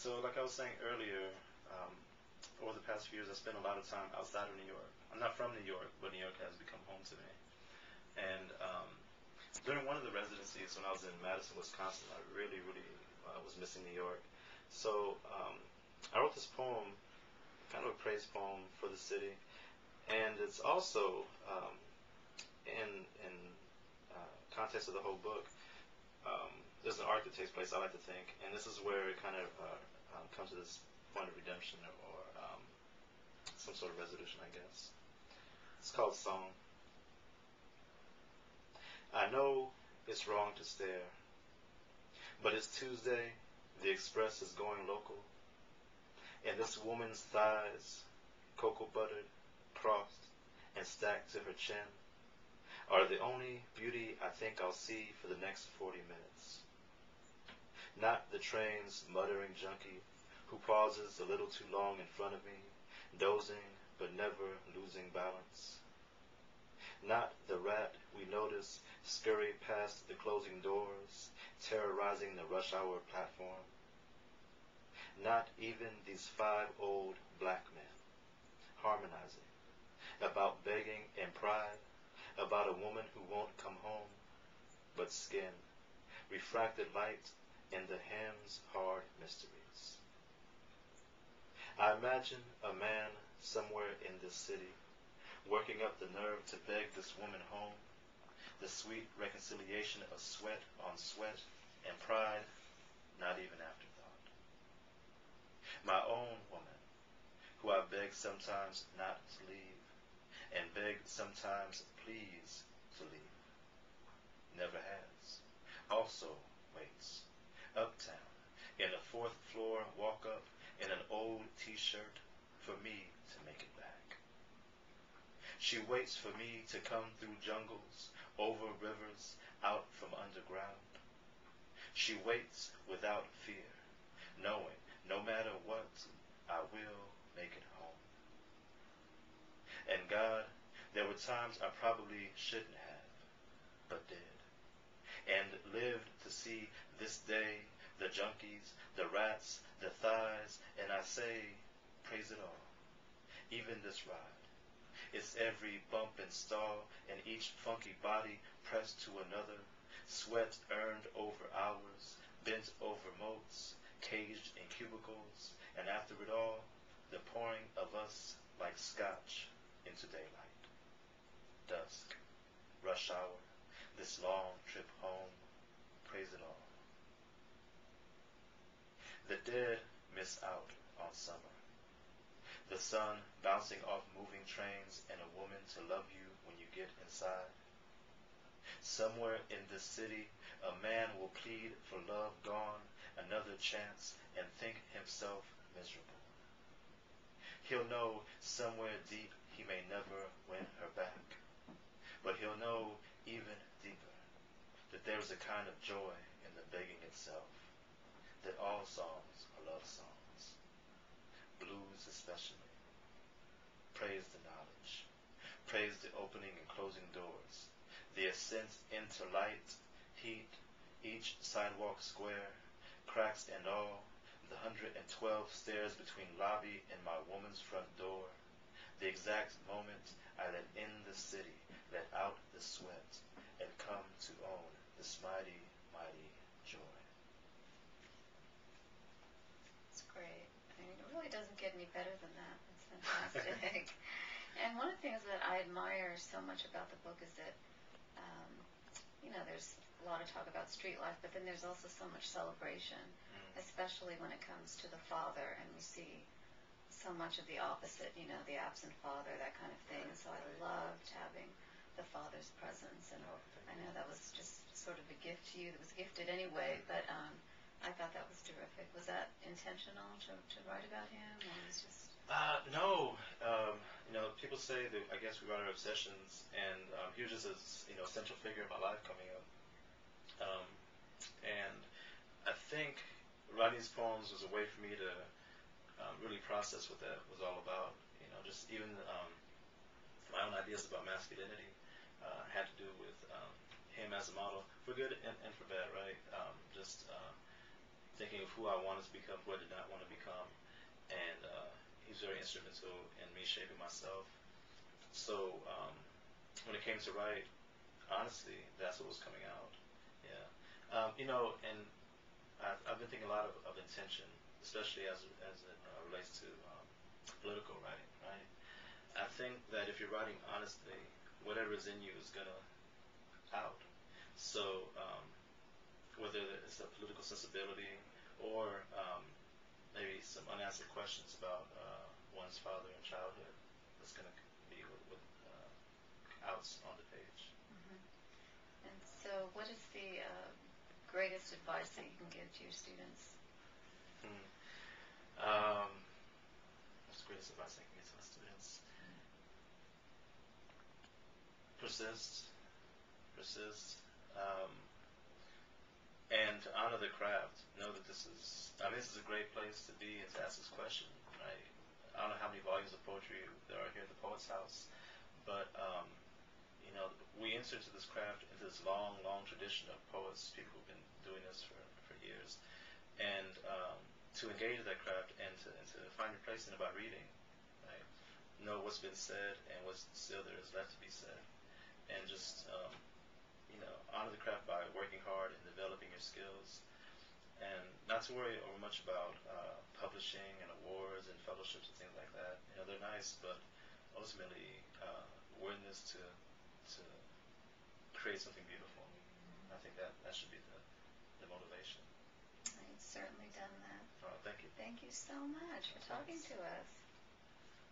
So, like I was saying earlier, um, over the past few years, I spent a lot of time outside of New York. I'm not from New York, but New York has become home to me. And during one of the residencies when I was in Madison, Wisconsin, I really was missing New York. So I wrote this poem, kind of a praise poem for the city, and it's also in context of the whole book. There's an arc that takes place, I like to think, and this is where it kind of comes to this point of redemption or some sort of resolution, I guess. It's called Song. I know it's wrong to stare, but it's Tuesday, the express is going local, and this woman's thighs, cocoa buttered, crossed, and stacked to her chin, are the only beauty I think I'll see for the next 40 minutes. Not the train's muttering junkie who pauses a little too long in front of me, dozing but never losing balance. Not the rat we notice scurry past the closing doors, terrorizing the rush hour platform. Not even these 5 old black men, harmonizing, about begging and pride, about a woman who won't come home, but skin, refracted light in the hymn's hard mysteries. I imagine a man somewhere in this city, working up the nerve to beg this woman home, the sweet reconciliation of sweat on sweat and pride, not even afterthought. My own woman, who I beg sometimes not to leave, and beg sometimes please to leave, never has, also waits, uptown, in a 4th floor walk-up, in an old t-shirt, for me to make it back. She waits for me to come through jungles, over rivers, out from underground. She waits without fear, knowing no matter what, I will make it home. And God, there were times I probably shouldn't have, but did. And lived to see this day, the junkies, the rats, the thighs, and I say, praise it all. Even this ride. It's every bump and stall, and each funky body pressed to another, sweat earned over hours, bent over moats, caged in cubicles, and after it all, the pouring of us like scotch into daylight. Dusk, rush hour, this long trip home, praise it all. The dead miss out on summer. The sun bouncing off moving trains and a woman to love you when you get inside. Somewhere in this city, a man will plead for love gone, another chance, and think himself miserable. He'll know somewhere deep he may never win her back, but he'll know even deeper that there's a kind of joy in the begging itself, that all songs are love songs, blues especially. Praise the knowledge, praise the opening and closing doors, the ascent into light, heat, each sidewalk square, cracks and all, the 112 stairs between lobby and my woman's front door, the exact moment I let in the city, let out the sweat, and come to own this mighty, mighty joy. It's great. I mean, it really doesn't get any better than that. It's fantastic. And one of the things that I admire so much about the book is that, there's a lot of talk about street life, but then there's also so much celebration, especially when it comes to the father, and we see so much of the opposite, the absent father, that kind of thing. So I loved having the father's presence, and I know that was just sort of a gift to you that was gifted anyway, but I thought that was terrific. Was that intentional to write about him, or was it just... No. People say that I guess we write our obsessions, and he was just a central figure in my life coming up. And I think writing these poems was a way for me to really process what that was all about. Just even my own ideas about masculinity had to do with him as a model, for good and for bad, right? Just thinking of who I wanted to become, who I did not want to become, and he's very instrumental in me shaping myself. So when it came to write, honestly, that's what was coming out. Yeah, and I've been thinking a lot of intention, especially as it relates to political writing. Right, I think that if you're writing honestly, whatever is in you is gonna out. So whether it's a political sensibility or maybe some unanswered questions about one's father and childhood, that's going to be with outs on the page. Mm-hmm. And so, what is the greatest advice that you can give to your students? What's the greatest advice I can give to my students? Persist, persist, and to honor the craft. Know that this is a great place to be and to ask this question. Right? I don't know how many volumes of poetry there are here at the Poet's House, but we enter into this craft, into this long, long tradition of poets, people who've been doing this for years, and to engage that craft and to find your place in it by reading, right? Know what's been said and what still there is left to be said, and just honor the craft by working hard and developing your skills, and not to worry over much about publishing and awards and fellowships and things like that. They're nice, but ultimately, we're in this to create something beautiful. I think that should be the motivation. I've certainly done that. Oh, thank you. Thank you so much for talking to us.